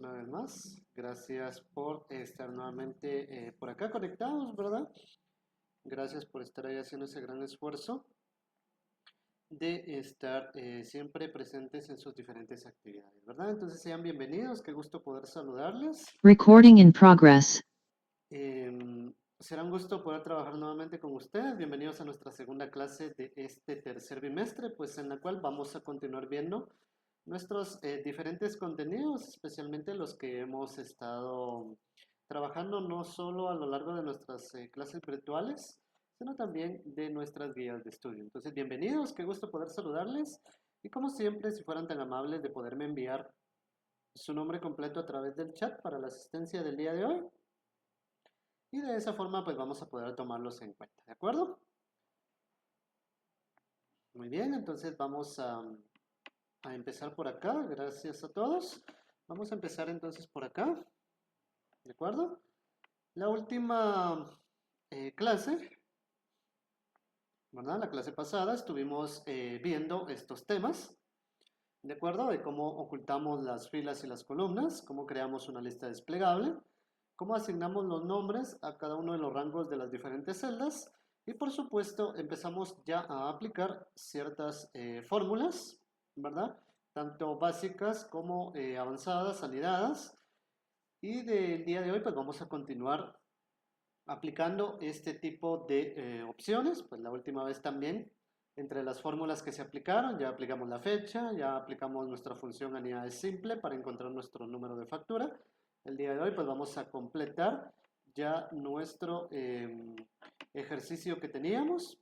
una vez más. Gracias por estar nuevamente por acá conectados, ¿verdad? Gracias por estar ahí haciendo ese gran esfuerzo de estar siempre presentes en sus diferentes actividades, ¿verdad? Entonces sean bienvenidos, qué gusto poder saludarles. Recording in progress. Será un gusto poder trabajar nuevamente con ustedes. Bienvenidos a nuestra segunda clase de este tercer bimestre, pues en la cual vamos a continuar viendo nuestros diferentes contenidos, especialmente los que hemos estado trabajando no solo a lo largo de nuestras clases virtuales, sino también de nuestras guías de estudio. Entonces, bienvenidos, qué gusto poder saludarles. Y como siempre, si fueran tan amables de poderme enviar su nombre completo a través del chat para la asistencia del día de hoy. Y de esa forma, pues vamos a poder tomarlos en cuenta, ¿de acuerdo? Muy bien, entonces vamos a empezar por acá. Gracias a todos. Vamos a empezar entonces por acá, ¿de acuerdo? La última clase, ¿verdad? La clase pasada estuvimos viendo estos temas, ¿de acuerdo? De cómo ocultamos las filas y las columnas, cómo creamos una lista desplegable, cómo asignamos los nombres a cada uno de los rangos de las diferentes celdas y por supuesto empezamos ya a aplicar ciertas fórmulas, ¿verdad? Tanto básicas como avanzadas, anidadas. Y del día de hoy pues vamos a continuar aplicando este tipo de opciones. Pues la última vez también, entre las fórmulas que se aplicaron, ya aplicamos la fecha, ya aplicamos nuestra función aníbal simple para encontrar nuestro número de factura. El día de hoy pues vamos a completar ya nuestro ejercicio que teníamos,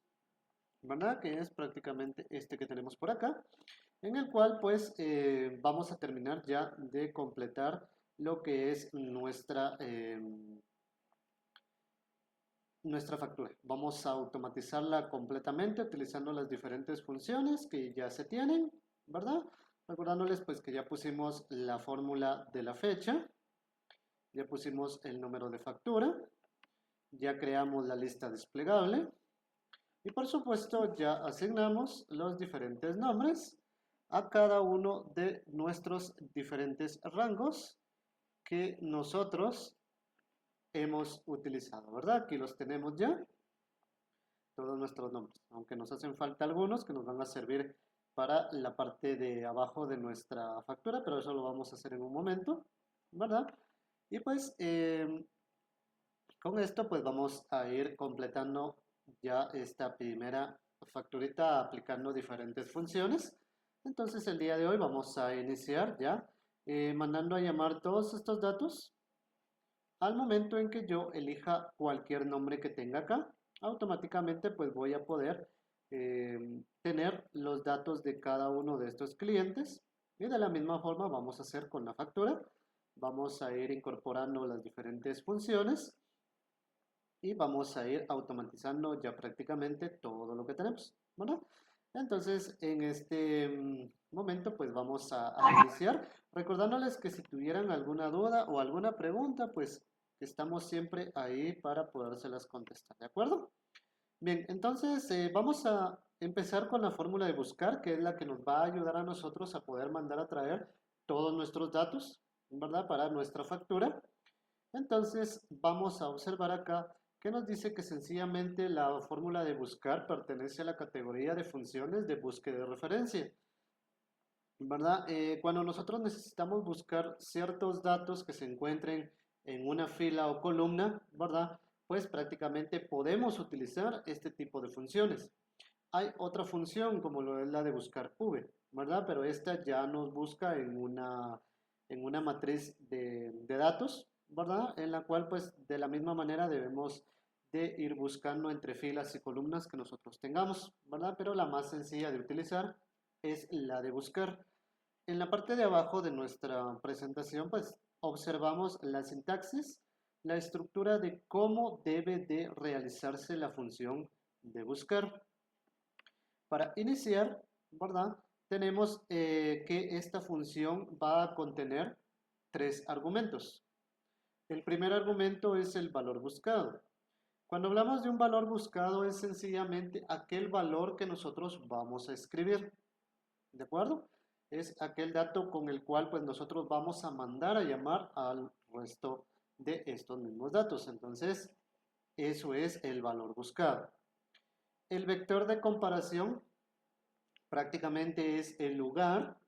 ¿verdad? Que es prácticamente este que tenemos por acá, en el cual pues vamos a terminar ya de completar lo que es nuestra factura. Vamos a automatizarla completamente utilizando las diferentes funciones que ya se tienen, ¿verdad? Recordándoles pues que ya pusimos la fórmula de la fecha, ya pusimos el número de factura, ya creamos la lista desplegable y por supuesto ya asignamos los diferentes nombres a cada uno de nuestros diferentes rangos que nosotros hemos utilizado, ¿verdad? Aquí los tenemos ya, todos nuestros nombres, aunque nos hacen falta algunos que nos van a servir para la parte de abajo de nuestra factura, pero eso lo vamos a hacer en un momento, ¿verdad? Y pues con esto pues vamos a ir completando ya esta primera facturita aplicando diferentes funciones. Entonces el día de hoy vamos a iniciar ya mandando a llamar todos estos datos. Al momento en que yo elija cualquier nombre que tenga acá, automáticamente pues voy a poder tener los datos de cada uno de estos clientes y de la misma forma vamos a hacer con la factura. Vamos a ir incorporando las diferentes funciones y vamos a ir automatizando ya prácticamente todo lo que tenemos, ¿verdad? Entonces, en este momento, pues vamos a iniciar, recordándoles que si tuvieran alguna duda o alguna pregunta, pues estamos siempre ahí para podérselas contestar, ¿de acuerdo? Bien, entonces vamos a empezar con la fórmula de buscar, que es la que nos va a ayudar a nosotros a poder mandar a traer todos nuestros datos, ¿verdad? Para nuestra factura. Entonces vamos a observar acá que nos dice que sencillamente la fórmula de buscar pertenece a la categoría de funciones de búsqueda de referencia, ¿verdad? Cuando nosotros necesitamos buscar ciertos datos que se encuentren en una fila o columna, ¿verdad? Pues prácticamente podemos utilizar este tipo de funciones. Hay otra función como lo es la de buscar V, ¿verdad? Pero esta ya nos busca en una matriz de datos, ¿verdad? En la cual pues de la misma manera debemos de ir buscando entre filas y columnas que nosotros tengamos, ¿verdad? Pero la más sencilla de utilizar es la de buscar. En la parte de abajo de nuestra presentación pues observamos la sintaxis, la estructura de cómo debe de realizarse la función de buscar. Para iniciar, ¿verdad? Tenemos que esta función va a contener tres argumentos. El primer argumento es el valor buscado. Cuando hablamos de un valor buscado es sencillamente aquel valor que nosotros vamos a escribir, ¿de acuerdo? es aquel dato con el cual pues nosotros vamos a mandar a llamar al resto de estos mismos datos. Entonces, eso es el valor buscado. El vector de comparación prácticamente es el lugar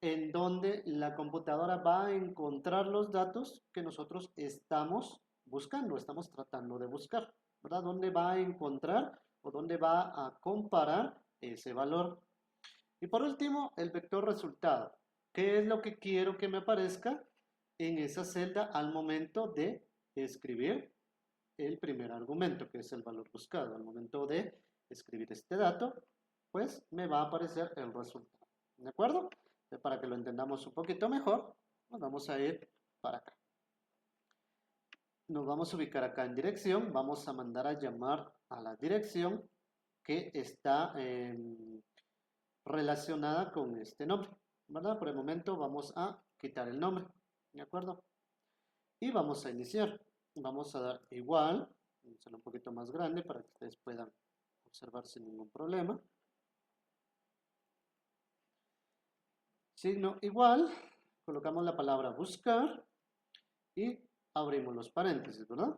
en donde la computadora va a encontrar los datos que nosotros estamos buscando, estamos tratando de buscar, ¿verdad? ¿Dónde va a encontrar o dónde va a comparar ese valor? Y por último, el vector resultado. ¿Qué es lo que quiero que me aparezca en esa celda al momento de escribir el primer argumento, que es el valor buscado? Al momento de escribir este dato, pues me va a aparecer el resultado. ¿De acuerdo? Para que lo entendamos un poquito mejor, nos vamos a ir para acá. Nos vamos a ubicar acá en dirección, vamos a mandar a llamar a la dirección que está relacionada con este nombre, ¿verdad? Por el momento vamos a quitar el nombre, ¿de acuerdo? Y vamos a iniciar. Vamos a dar igual, vamos a hacerlo un poquito más grande para que ustedes puedan observar sin ningún problema. Signo igual, colocamos la palabra buscar y abrimos los paréntesis, ¿verdad?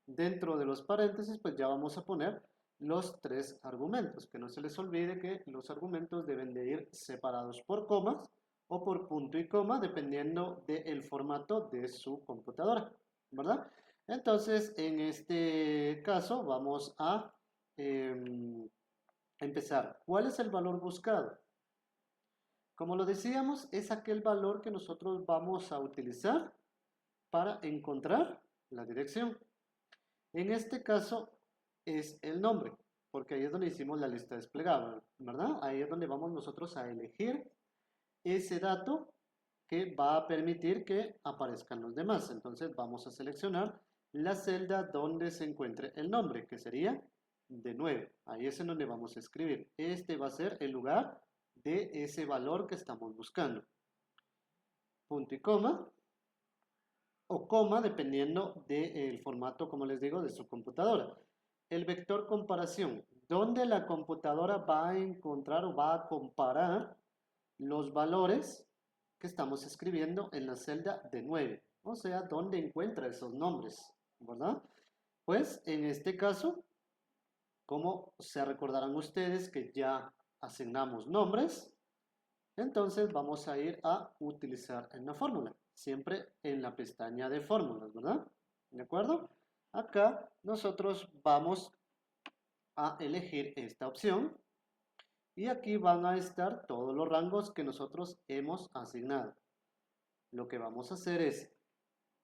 Dentro de los paréntesis, pues ya vamos a poner los tres argumentos. Que no se les olvide que los argumentos deben de ir separados por comas o por punto y coma, dependiendo del formato de su computadora, ¿verdad? Entonces, en este caso, vamos a empezar. ¿Cuál es el valor buscado? Como lo decíamos, es aquel valor que nosotros vamos a utilizar para encontrar la dirección. En este caso es el nombre, porque ahí es donde hicimos la lista desplegable, ¿verdad? Ahí es donde vamos nosotros a elegir ese dato que va a permitir que aparezcan los demás. Entonces vamos a seleccionar la celda donde se encuentre el nombre, que sería de 9. Ahí es en donde vamos a escribir. Este va a ser el lugar de ese valor que estamos buscando. Punto y coma, o coma, dependiendo del formato, como les digo, de su computadora. El vector comparación, donde la computadora va a encontrar o va a comparar los valores que estamos escribiendo en la celda de 9, o sea, donde encuentra esos nombres, ¿verdad? Pues en este caso, como se recordarán ustedes que ya asignamos nombres, entonces vamos a ir a utilizar en la fórmula, siempre en la pestaña de fórmulas, ¿verdad? ¿De acuerdo? Acá nosotros vamos a elegir esta opción y aquí van a estar todos los rangos que nosotros hemos asignado. Lo que vamos a hacer es,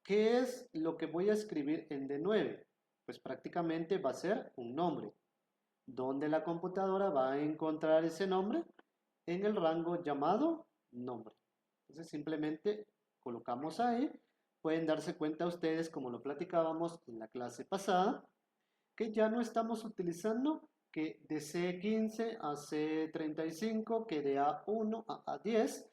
¿qué es lo que voy a escribir en D9? Pues prácticamente va a ser un nombre, donde la computadora va a encontrar ese nombre en el rango llamado nombre. Entonces simplemente colocamos ahí. Pueden darse cuenta ustedes, como lo platicábamos en la clase pasada, que ya no estamos utilizando que de C15 a C35, que de A1 a A10.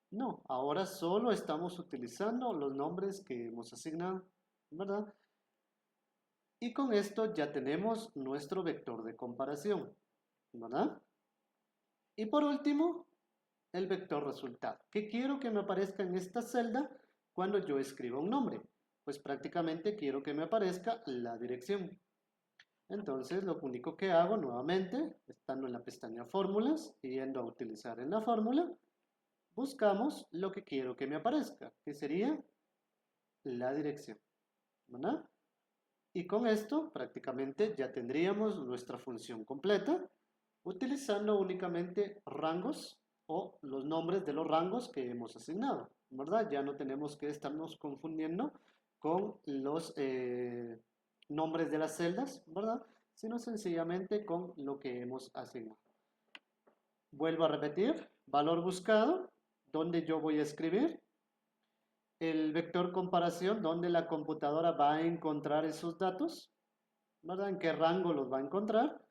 No, ahora solo estamos utilizando los nombres que hemos asignado, ¿verdad? Y con esto ya tenemos nuestro vector de comparación, ¿verdad? Y por último, el vector resultado. ¿Qué quiero que me aparezca en esta celda cuando yo escriba un nombre? Pues prácticamente quiero que me aparezca la dirección. Entonces lo único que hago nuevamente, estando en la pestaña fórmulas y yendo a utilizar en la fórmula, buscamos lo que quiero que me aparezca, que sería la dirección, ¿verdad? Y con esto prácticamente ya tendríamos nuestra función completa, utilizando únicamente rangos o los nombres de los rangos que hemos asignado, ¿verdad? Ya no tenemos que estarnos confundiendo con los nombres de las celdas, ¿verdad? Sino sencillamente con lo que hemos asignado. Vuelvo a repetir, valor buscado, donde yo voy a escribir. El vector comparación, donde la computadora va a encontrar esos datos, ¿verdad? En qué rango los va a encontrar.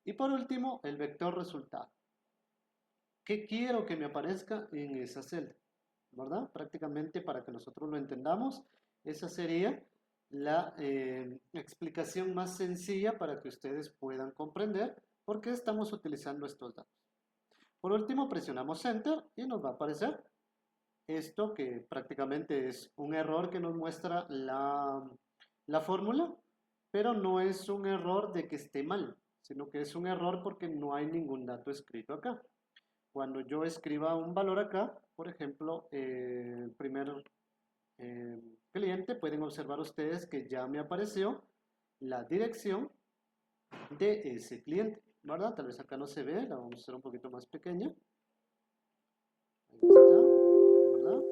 Y por último, el vector resultado. ¿Qué quiero que me aparezca en esa celda? ¿Verdad? Prácticamente para que nosotros lo entendamos, esa sería la explicación más sencilla para que ustedes puedan comprender por qué estamos utilizando estos datos. Por último, presionamos Enter y nos va a aparecer esto que prácticamente es un error que nos muestra la fórmula, pero no es un error de que esté mal, sino que es un error porque no hay ningún dato escrito acá. Cuando yo escriba un valor acá, por ejemplo, el primer cliente, pueden observar ustedes que ya me apareció la dirección de ese cliente, ¿verdad? Tal vez acá no se ve, la vamos a hacer un poquito más pequeña. Ahí está, ¿verdad?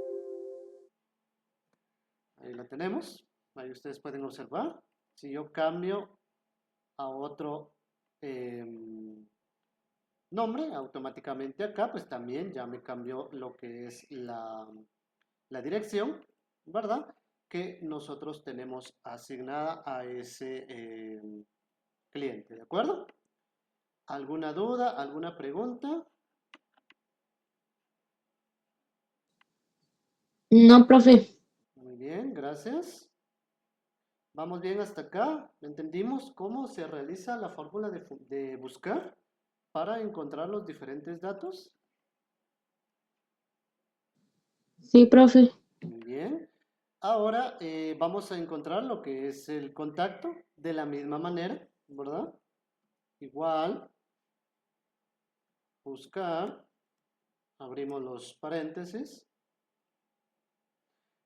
Ahí la tenemos. Ahí ustedes pueden observar. Si yo cambio a otro nombre, automáticamente acá, pues también ya me cambió lo que es la dirección, ¿verdad? Que nosotros tenemos asignada a ese cliente, ¿de acuerdo? ¿Alguna duda? ¿Alguna pregunta? No, profe. Muy bien, gracias. ¿Vamos bien hasta acá? ¿Entendimos cómo se realiza la fórmula de buscar para encontrar los diferentes datos? Sí, profe. Muy bien. Ahora vamos a encontrar lo que es el contacto de la misma manera, ¿verdad? Igual, buscar, abrimos los paréntesis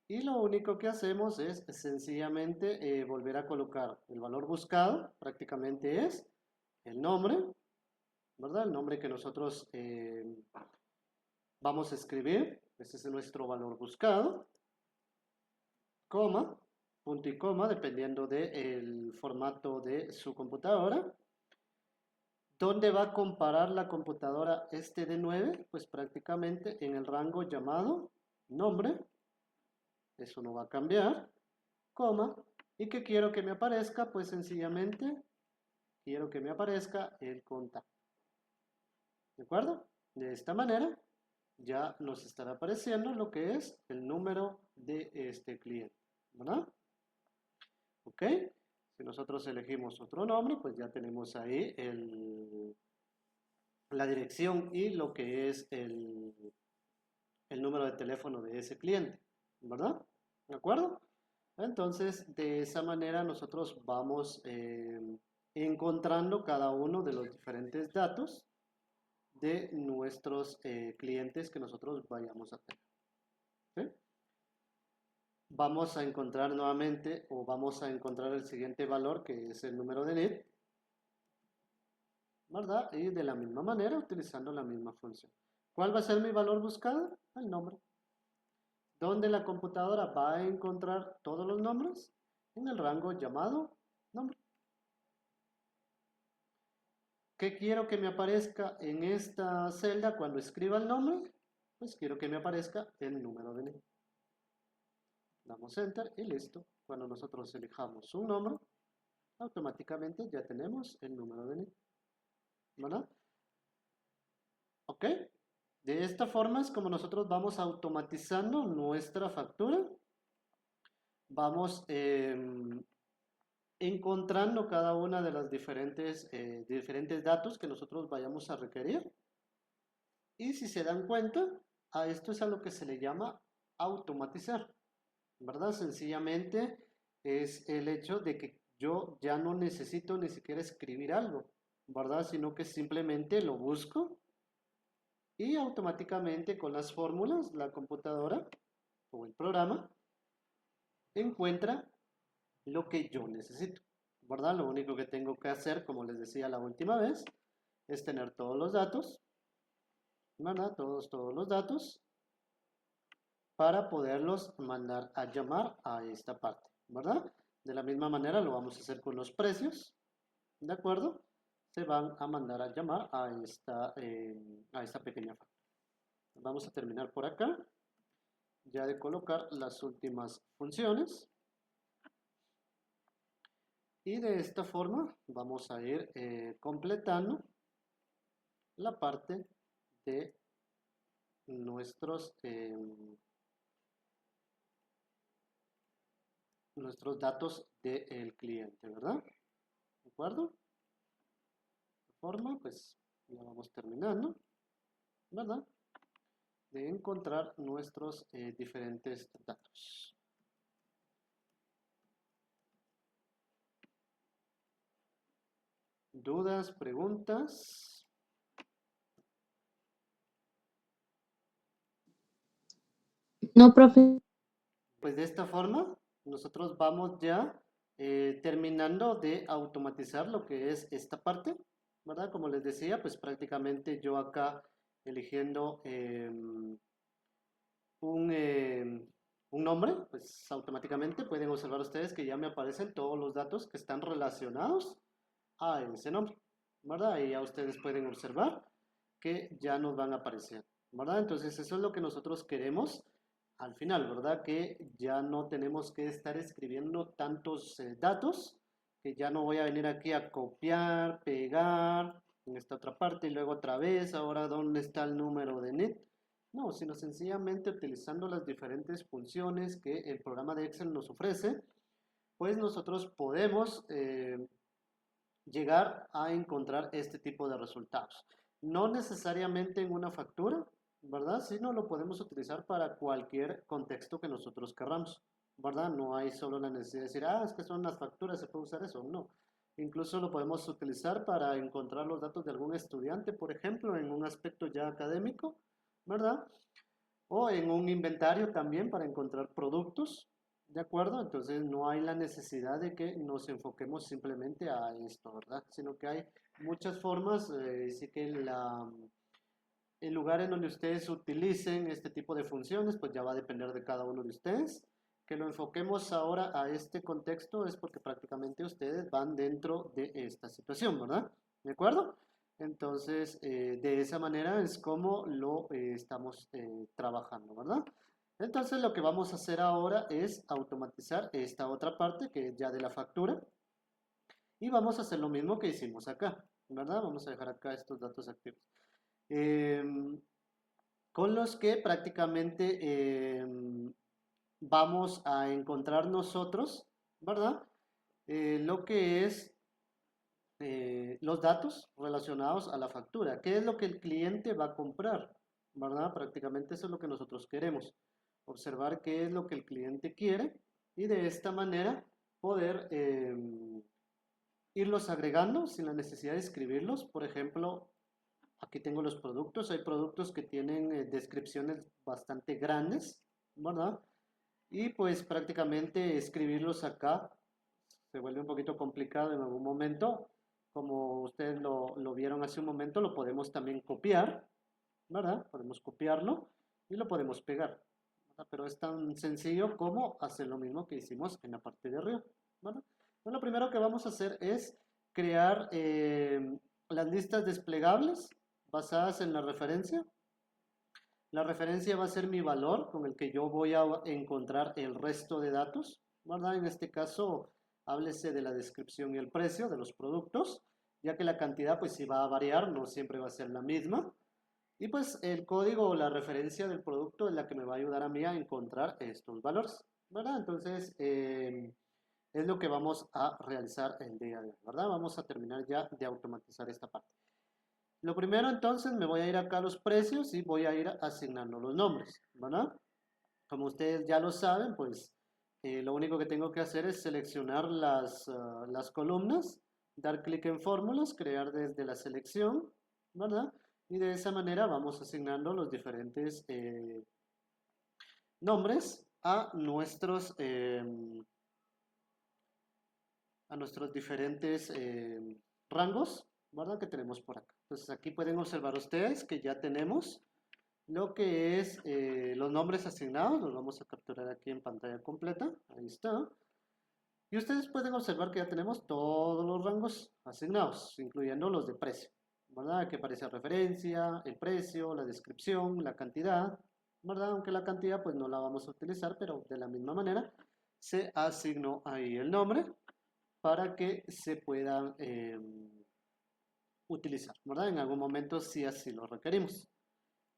y lo único que hacemos es sencillamente volver a colocar el valor buscado, prácticamente es el nombre, ¿verdad? El nombre que nosotros vamos a escribir, ese es nuestro valor buscado, coma, punto y coma, dependiendo del formato de su computadora. ¿Dónde va a comparar la computadora este de 9? Pues prácticamente en el rango llamado nombre, eso no va a cambiar, coma, ¿y qué quiero que me aparezca? Pues sencillamente quiero que me aparezca el contacto, ¿de acuerdo? De esta manera ya nos estará apareciendo lo que es el número de este cliente, ¿verdad? ¿Ok? Si nosotros elegimos otro nombre, pues ya tenemos ahí la dirección y lo que es el número de teléfono de ese cliente, ¿verdad? ¿De acuerdo? Entonces, de esa manera nosotros vamos encontrando cada uno de los diferentes datos de nuestros clientes que nosotros vayamos a tener. ¿Sí? Vamos a encontrar nuevamente o vamos a encontrar el siguiente valor que es el número de NID, ¿verdad? Y de la misma manera utilizando la misma función. ¿Cuál va a ser mi valor buscado? El nombre. ¿Dónde la computadora va a encontrar todos los nombres? En el rango llamado nombre. ¿Qué quiero que me aparezca en esta celda cuando escriba el nombre? Pues quiero que me aparezca el número de NID. Damos Enter y listo. Cuando nosotros elijamos un nombre, automáticamente ya tenemos el número de NID. ¿Verdad? ¿Ok? De esta forma es como nosotros vamos automatizando nuestra factura. Vamos encontrando cada una de las diferentes datos que nosotros vayamos a requerir. Y si se dan cuenta, a esto es a lo que se le llama automatizar, ¿verdad? Sencillamente es el hecho de que yo ya no necesito ni siquiera escribir algo, ¿verdad? Sino que simplemente lo busco y automáticamente con las fórmulas, la computadora o el programa encuentra lo que yo necesito, ¿verdad? Lo único que tengo que hacer, como les decía la última vez, es tener todos los datos, ¿verdad? Todos los datos para poderlos mandar a llamar a esta parte, ¿verdad? De la misma manera lo vamos a hacer con los precios, ¿de acuerdo? Se van a mandar a llamar a esta pequeña factura. Vamos a terminar por acá, ya de colocar las últimas funciones. Y de esta forma vamos a ir completando la parte de nuestros datos del cliente, ¿verdad? ¿De acuerdo? De forma, pues ya vamos terminando. ¿verdad? De encontrar nuestros diferentes datos. ¿Dudas, preguntas? No, profe. Pues de esta forma nosotros vamos ya terminando de automatizar lo que es esta parte, ¿verdad? Como les decía, pues prácticamente yo acá eligiendo un nombre, pues automáticamente pueden observar ustedes que ya me aparecen todos los datos que están relacionados a ese nombre, ¿verdad? Y ya ustedes pueden observar que ya nos van a aparecer, ¿verdad? Entonces eso es lo que nosotros queremos al final, ¿verdad? Que ya no tenemos que estar escribiendo tantos datos, que ya no voy a venir aquí a copiar, pegar en esta otra parte y luego otra vez, ahora dónde está el número de NIT. No, sino sencillamente utilizando las diferentes funciones que el programa de Excel nos ofrece, pues nosotros podemos llegar a encontrar este tipo de resultados. No necesariamente en una factura, ¿verdad? Sino lo podemos utilizar para cualquier contexto que nosotros querramos, ¿verdad? No hay solo la necesidad de decir, ah, es que son las facturas, se puede usar eso, no. Incluso lo podemos utilizar para encontrar los datos de algún estudiante, por ejemplo, en un aspecto ya académico, ¿verdad? O en un inventario también para encontrar productos, ¿de acuerdo? Entonces no hay la necesidad de que nos enfoquemos simplemente a esto, ¿verdad? Sino que hay muchas formas, sí que el lugar en donde ustedes utilicen este tipo de funciones, pues ya va a depender de cada uno de ustedes. Que lo enfoquemos ahora a este contexto es porque prácticamente ustedes van dentro de esta situación, ¿verdad? ¿De acuerdo? Entonces, de esa manera es como lo estamos trabajando, ¿verdad? Entonces, lo que vamos a hacer ahora es automatizar esta otra parte que es ya de la factura y vamos a hacer lo mismo que hicimos acá, ¿verdad? Vamos a dejar acá estos datos activos. Con los que prácticamente vamos a encontrar nosotros, ¿verdad? Lo que es los datos relacionados a la factura. ¿Qué es lo que el cliente va a comprar? ¿Verdad? Prácticamente eso es lo que nosotros queremos. Observar qué es lo que el cliente quiere y de esta manera poder irlos agregando sin la necesidad de escribirlos. Por ejemplo, aquí tengo los productos. Hay productos que tienen descripciones bastante grandes, ¿verdad? Y pues prácticamente escribirlos acá se vuelve un poquito complicado en algún momento. Como ustedes lo vieron hace un momento, lo podemos también copiar, ¿verdad? Podemos copiarlo y lo podemos pegar, ¿verdad? Pero es tan sencillo como hacer lo mismo que hicimos en la parte de arriba, ¿verdad? Entonces, lo primero que vamos a hacer es crear las listas desplegables basadas en la referencia. La referencia va a ser mi valor con el que yo voy a encontrar el resto de datos, ¿verdad? En este caso, háblese de la descripción y el precio de los productos, ya que la cantidad pues sí va a variar, no siempre va a ser la misma. Y pues el código o la referencia del producto es la que me va a ayudar a mí a encontrar estos valores, ¿verdad? Entonces, es lo que vamos a realizar el día de hoy, ¿verdad? Vamos a terminar ya de automatizar esta parte. Lo primero entonces me voy a ir acá a los precios y voy a ir asignando los nombres, ¿verdad? Como ustedes ya lo saben, pues lo único que tengo que hacer es seleccionar las columnas, dar clic en fórmulas, crear desde la selección, ¿verdad? Y de esa manera vamos asignando los diferentes nombres a nuestros diferentes rangos, ¿verdad? Que tenemos por acá. Entonces aquí pueden observar ustedes que ya tenemos lo que es los nombres asignados. Los vamos a capturar aquí en pantalla completa. Ahí está. Y ustedes pueden observar que ya tenemos todos los rangos asignados, incluyendo los de precio, ¿verdad? Aquí aparece referencia, el precio, la descripción, la cantidad, ¿verdad? Aunque la cantidad pues no la vamos a utilizar, pero de la misma manera se asignó ahí el nombre para que se puedan utilizar, ¿verdad? En algún momento si así lo requerimos.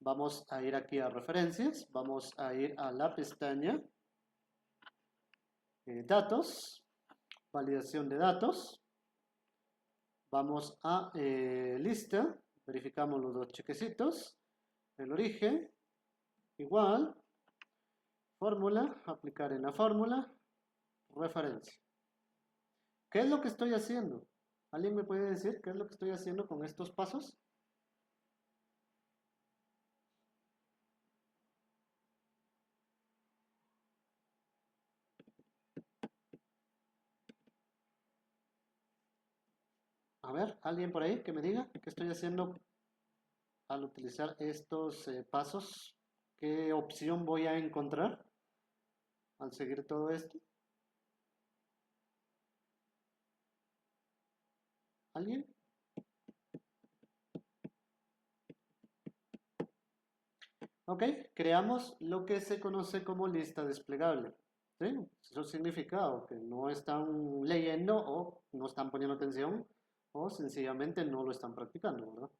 Vamos a ir aquí a referencias, vamos a ir a la pestaña datos, validación de datos, vamos a lista, verificamos los dos chequecitos el origen, igual, fórmula, aplicar en la fórmula, referencia. ¿Qué es lo que estoy haciendo? ¿Alguien me puede decir qué es lo que estoy haciendo con estos pasos? A ver, alguien por ahí que me diga qué estoy haciendo al utilizar estos pasos. ¿Qué opción voy a encontrar al seguir todo esto? ¿Alguien? Ok, creamos lo que se conoce como lista desplegable. ¿Sí? Eso significa o que no están leyendo o no están poniendo atención o sencillamente no lo están practicando, ¿verdad?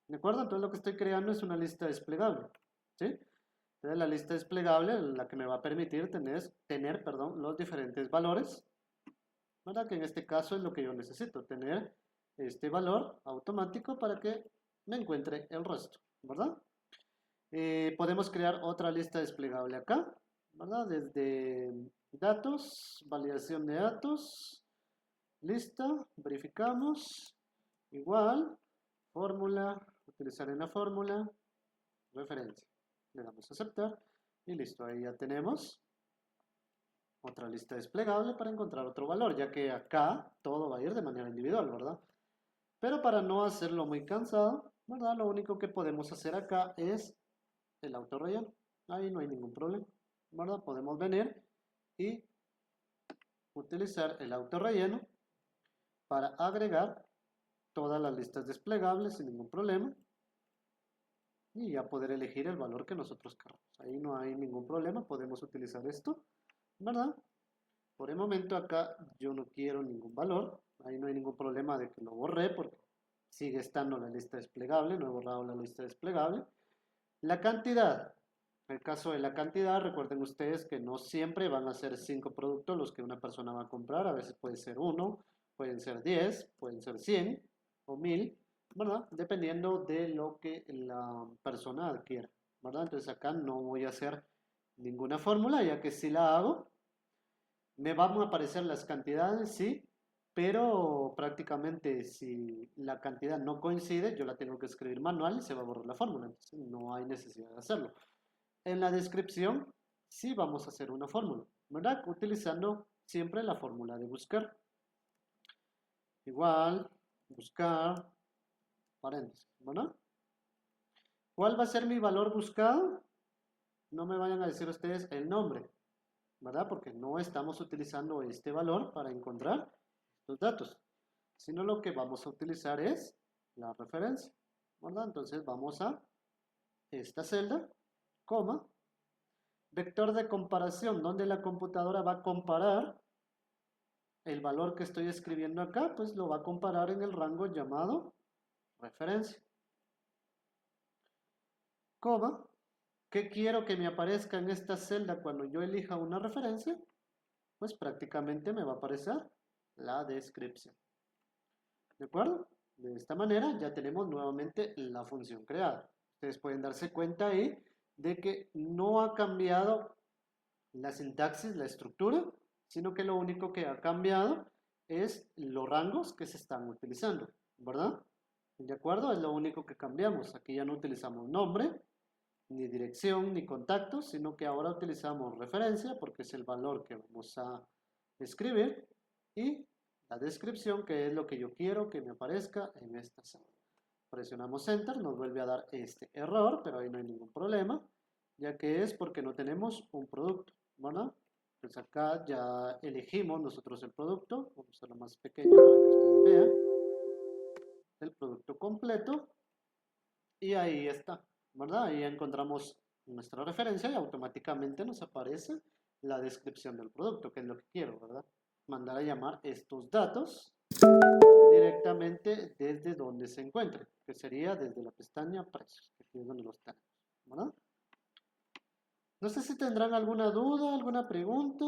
¿De acuerdo? Entonces lo que estoy creando es una lista desplegable. ¿Sí? Entonces la lista desplegable la que me va a permitir tener los diferentes valores, ¿verdad? Que en este caso es lo que yo necesito, tener este valor automático para que me encuentre el resto, ¿verdad? Podemos crear otra lista desplegable acá, ¿verdad? Desde datos, validación de datos, lista, verificamos, igual, fórmula, utilizar en la fórmula, referencia. Le damos a aceptar y listo, ahí ya tenemos otra lista desplegable para encontrar otro valor, ya que acá todo va a ir de manera individual, ¿verdad? Pero para no hacerlo muy cansado, ¿verdad? Lo único que podemos hacer acá es el autorrelleno. Ahí no hay ningún problema, ¿verdad? Podemos venir y utilizar el autorrelleno para agregar todas las listas desplegables sin ningún problema y ya poder elegir el valor que nosotros queramos. Ahí no hay ningún problema, podemos utilizar esto, ¿verdad? Por el momento acá yo no quiero ningún valor, ahí no hay ningún problema de que lo borré porque sigue estando la lista desplegable, no he borrado la lista desplegable. La cantidad, en el caso de la cantidad, recuerden ustedes que no siempre van a ser 5 productos los que una persona va a comprar, a veces puede ser 1, pueden ser 10, pueden ser 100 o 1000, ¿verdad? Dependiendo de lo que la persona adquiera, ¿verdad? Entonces acá no voy a hacer ninguna fórmula, ya que si la hago, me van a aparecer las cantidades, sí, pero prácticamente si la cantidad no coincide, yo la tengo que escribir manual y se va a borrar la fórmula, entonces no hay necesidad de hacerlo. En la descripción sí vamos a hacer una fórmula, ¿verdad? Utilizando siempre la fórmula de buscar. Igual, buscar, paréntesis, ¿verdad? ¿Cuál va a ser mi valor buscado? No me vayan a decir ustedes el nombre, ¿verdad? Porque no estamos utilizando este valor para encontrar los datos, sino lo que vamos a utilizar es la referencia, ¿verdad? Entonces vamos a esta celda, coma, vector de comparación, donde la computadora va a comparar el valor que estoy escribiendo acá, pues lo va a comparar en el rango llamado referencia, coma, ¿qué quiero que me aparezca en esta celda cuando yo elija una referencia? Pues prácticamente me va a aparecer la descripción. ¿De acuerdo? De esta manera ya tenemos nuevamente la función creada. Ustedes pueden darse cuenta ahí de que no ha cambiado la sintaxis, la estructura, sino que lo único que ha cambiado es los rangos que se están utilizando, ¿verdad? ¿De acuerdo? Es lo único que cambiamos. Aquí ya no utilizamos nombre, ni dirección, ni contacto, sino que ahora utilizamos referencia porque es el valor que vamos a escribir y la descripción, que es lo que yo quiero que me aparezca en esta celda. Presionamos Enter, nos vuelve a dar este error, pero ahí no hay ningún problema, ya que es porque no tenemos un producto, ¿verdad? Pues acá ya elegimos nosotros el producto, vamos a hacerlo más pequeño para que ustedes vean el producto completo y ahí está, ¿verdad? Ahí encontramos nuestra referencia y automáticamente nos aparece la descripción del producto, que es lo que quiero, ¿verdad? Mandar a llamar estos datos directamente desde donde se encuentre, que sería desde la pestaña precios, que aquí es donde los tenemos, ¿verdad? No sé si tendrán alguna duda, alguna pregunta.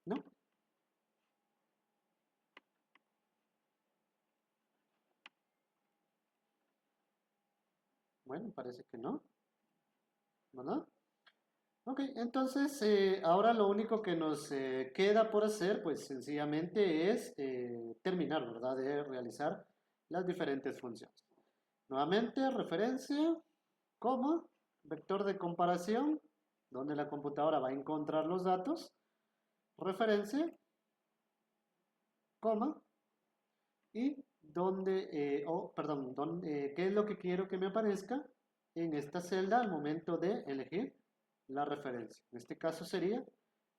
¿No? Bueno, parece que no, ¿verdad? Ok, entonces ahora lo único que nos queda por hacer, pues sencillamente es terminar, ¿verdad? De realizar las diferentes funciones. Nuevamente, referencia, coma, vector de comparación, donde la computadora va a encontrar los datos, referencia, coma, y donde, perdón, qué es lo que quiero que me aparezca en esta celda al momento de elegir la referencia. En este caso sería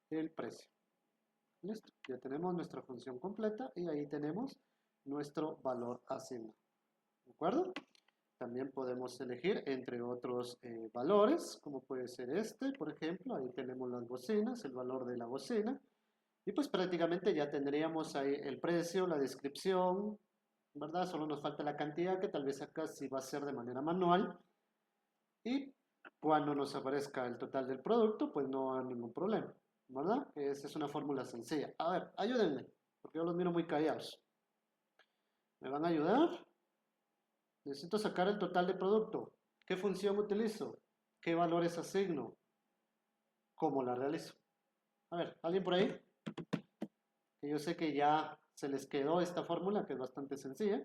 el precio. Listo, ya tenemos nuestra función completa y ahí tenemos nuestro valor asignado. ¿De acuerdo? También podemos elegir entre otros valores, como puede ser este, por ejemplo. Ahí tenemos las bocinas, el valor de la bocina. Y pues prácticamente ya tendríamos ahí el precio, la descripción, ¿verdad? Solo nos falta la cantidad, que tal vez acá sí va a ser de manera manual. Y cuando nos aparezca el total del producto, pues no hay ningún problema, ¿verdad? Esa es una fórmula sencilla. A ver, ayúdenme, porque yo los miro muy callados. ¿Me van a ayudar? Necesito sacar el total de producto. ¿Qué función utilizo? ¿Qué valores asigno? ¿Cómo la realizo? A ver, ¿alguien por ahí? Que yo sé que ya se les quedó esta fórmula, que es bastante sencilla.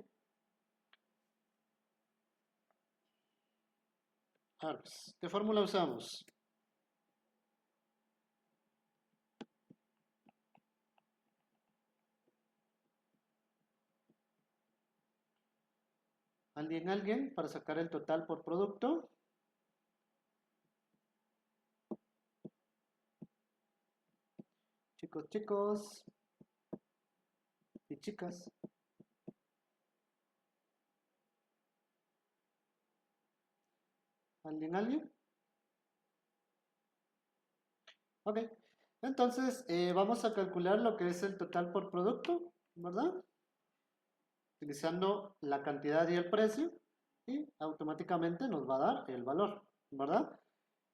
A ver, pues, ¿qué fórmula usamos? ¿Alguien para sacar el total por producto? Chicos y chicas. ¿Alguien? Ok, entonces vamos a calcular lo que es el total por producto, ¿verdad? Utilizando la cantidad y el precio y automáticamente nos va a dar el valor, ¿verdad?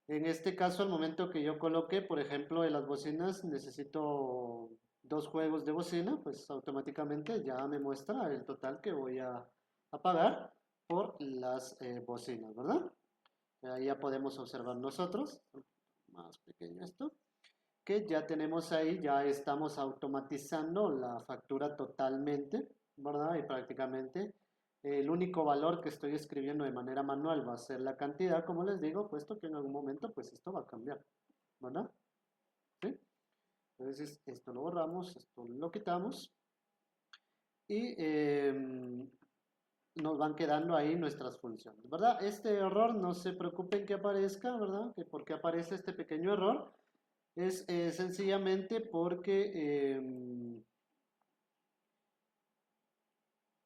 En este caso, al momento que yo coloque, por ejemplo, en las bocinas, necesito 2 juegos de bocina, pues automáticamente ya me muestra el total que voy a pagar por las bocinas, ¿verdad? Ahí ya podemos observar nosotros, más pequeño esto, que ya tenemos ahí, ya estamos automatizando la factura totalmente, ¿verdad? Y prácticamente el único valor que estoy escribiendo de manera manual va a ser la cantidad, como les digo, puesto que en algún momento pues esto va a cambiar, ¿verdad? ¿Sí? Entonces esto lo borramos, esto lo quitamos y nos van quedando ahí nuestras funciones, ¿verdad? Este error no se preocupen que aparezca, ¿verdad? Que porque aparece este pequeño error es sencillamente porque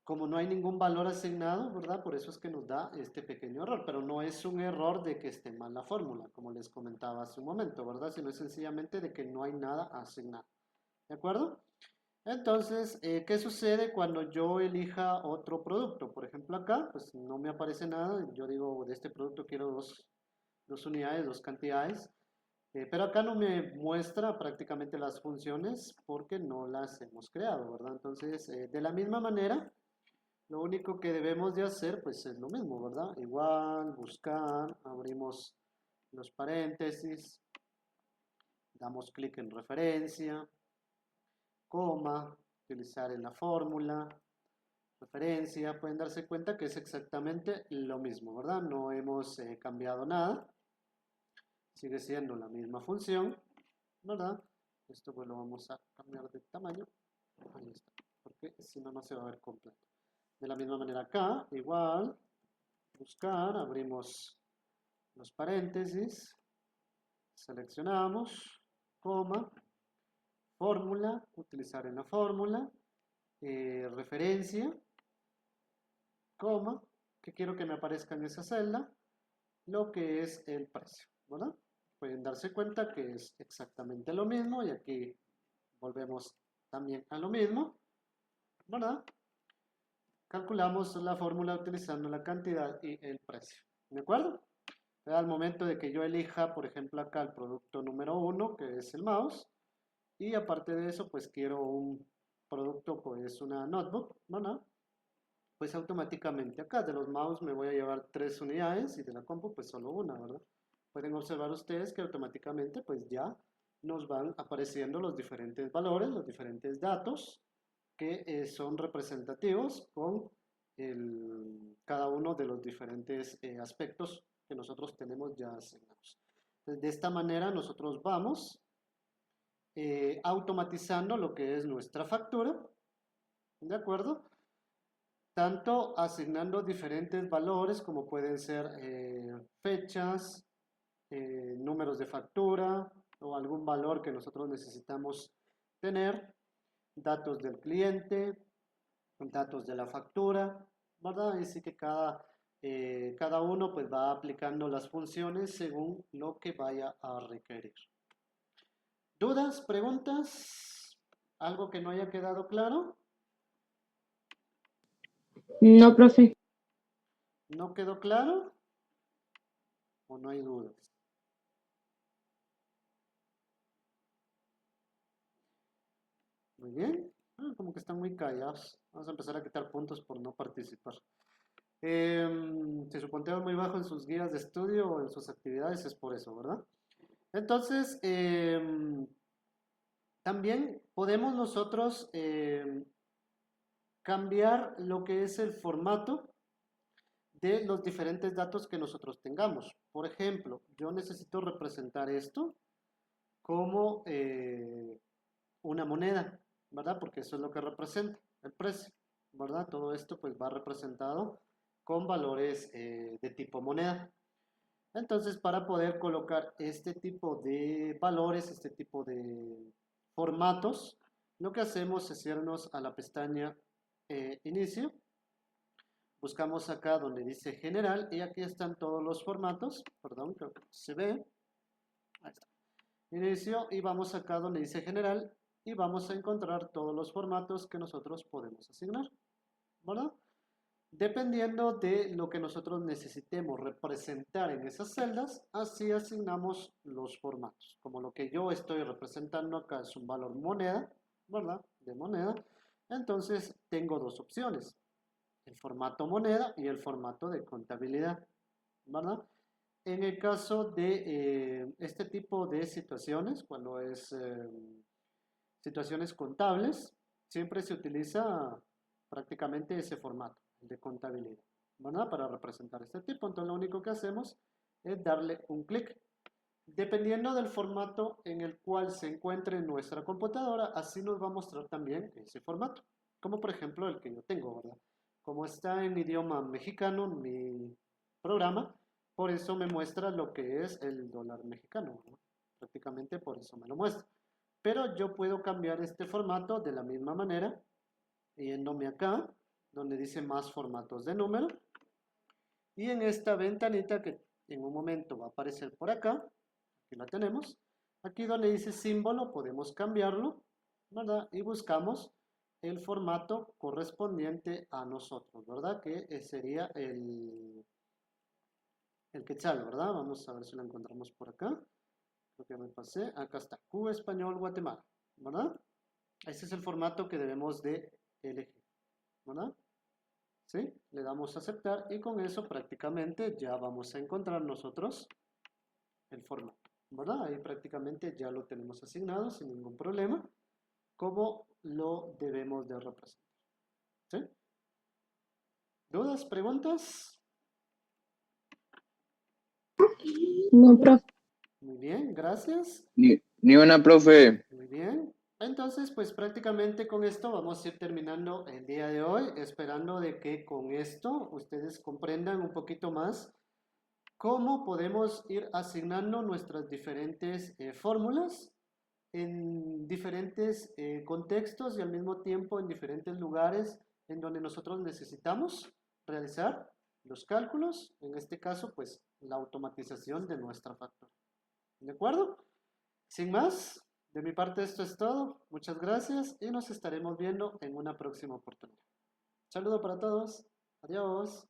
como no hay ningún valor asignado, ¿verdad? Por eso es que nos da este pequeño error, pero no es un error de que esté mal la fórmula, como les comentaba hace un momento, ¿verdad? Sino es sencillamente de que no hay nada asignado, ¿de acuerdo? Entonces, ¿qué sucede cuando yo elija otro producto? Por ejemplo, acá, pues no me aparece nada, yo digo, de este producto quiero dos unidades, dos cantidades, pero acá no me muestra prácticamente las funciones porque no las hemos creado, ¿verdad? Entonces, de la misma manera, lo único que debemos de hacer, pues es lo mismo, ¿verdad? Igual, buscar, abrimos los paréntesis, damos clic en referencia, coma, utilizar en la fórmula, referencia, pueden darse cuenta que es exactamente lo mismo, ¿verdad? No hemos cambiado nada, sigue siendo la misma función, ¿verdad? Esto pues lo vamos a cambiar de tamaño, ahí está, porque si no, no se va a ver completo. De la misma manera acá, igual, buscar, abrimos los paréntesis, seleccionamos, coma, fórmula, utilizar en la fórmula, referencia, coma, que quiero que me aparezca en esa celda, lo que es el precio, ¿verdad? Pueden darse cuenta que es exactamente lo mismo y aquí volvemos también a lo mismo, ¿verdad? Calculamos la fórmula utilizando la cantidad y el precio, ¿de acuerdo? Al momento de que yo elija, por ejemplo, acá el producto número 1, que es el mouse, y aparte de eso, pues quiero un producto, pues una notebook, ¿verdad? pues automáticamente acá de los mouse me voy a llevar 3 unidades y de la compu pues solo una, ¿verdad? Pueden observar ustedes que automáticamente pues ya nos van apareciendo los diferentes valores, los diferentes datos que son representativos con cada uno de los diferentes aspectos que nosotros tenemos ya asignados. Entonces, de esta manera nosotros vamos automatizando lo que es nuestra factura, ¿de acuerdo? Tanto asignando diferentes valores como pueden ser fechas, números de factura o algún valor que nosotros necesitamos tener, datos del cliente, datos de la factura, ¿verdad? Así que cada uno pues va aplicando las funciones según lo que vaya a requerir. ¿Dudas? ¿Preguntas? ¿Algo que no haya quedado claro? No, profe. ¿No quedó claro? ¿O no hay dudas? Muy bien. Como que están muy callados. Vamos a empezar a quitar puntos por no participar. Si su punteo es muy bajo en sus guías de estudio o en sus actividades, es por eso, ¿verdad? Entonces, también podemos nosotros cambiar lo que es el formato de los diferentes datos que nosotros tengamos. Por ejemplo, yo necesito representar esto como una moneda, ¿verdad? Porque eso es lo que representa el precio, ¿verdad? Todo esto pues va representado con valores de tipo moneda. Entonces, para poder colocar este tipo de valores, este tipo de formatos, lo que hacemos es irnos a la pestaña Inicio. Buscamos acá donde dice General y aquí están todos los formatos. Perdón, creo que se ve. Ahí está. Inicio y vamos acá donde dice General y vamos a encontrar todos los formatos que nosotros podemos asignar, ¿verdad? Dependiendo de lo que nosotros necesitemos representar en esas celdas, así asignamos los formatos. Como lo que yo estoy representando acá es un valor moneda, ¿verdad? De moneda. Entonces tengo dos opciones, el formato moneda y el formato de contabilidad, ¿verdad? En el caso de este tipo de situaciones, cuando es situaciones contables, siempre se utiliza prácticamente ese formato, el de contabilidad, ¿verdad? Para representar este tipo. Entonces lo único que hacemos es darle un clic. Dependiendo del formato en el cual se encuentre en nuestra computadora, así nos va a mostrar también ese formato. Como por ejemplo el que yo tengo, ¿verdad? Como está en idioma mexicano mi programa, por eso me muestra lo que es el dólar mexicano, ¿no? Prácticamente por eso me lo muestra. Pero yo puedo cambiar este formato de la misma manera, yéndome acá, donde dice más formatos de número. Y en esta ventanita que en un momento va a aparecer por acá, aquí la tenemos, aquí donde dice símbolo podemos cambiarlo, ¿verdad? Y buscamos el formato correspondiente a nosotros, ¿verdad? Que sería el quetzal, ¿verdad? Vamos a ver si lo encontramos por acá. Creo que me pasé. Acá está, Cuba Español Guatemala, ¿verdad? Ese es el formato que debemos de elegir, ¿verdad? ¿Sí? Le damos a aceptar y con eso prácticamente ya vamos a encontrar nosotros el formato, ¿verdad? Ahí prácticamente ya lo tenemos asignado sin ningún problema, como lo debemos de representar, ¿sí? ¿Dudas, preguntas? No, profe. Muy bien, gracias. Ni una, profe. Muy bien. Entonces, pues prácticamente con esto vamos a ir terminando el día de hoy, esperando de que con esto ustedes comprendan un poquito más cómo podemos ir asignando nuestras diferentes fórmulas en diferentes contextos y al mismo tiempo en diferentes lugares en donde nosotros necesitamos realizar los cálculos, en este caso, pues la automatización de nuestra factura. ¿De acuerdo? Sin más, de mi parte esto es todo. Muchas gracias y nos estaremos viendo en una próxima oportunidad. Saludo para todos. Adiós.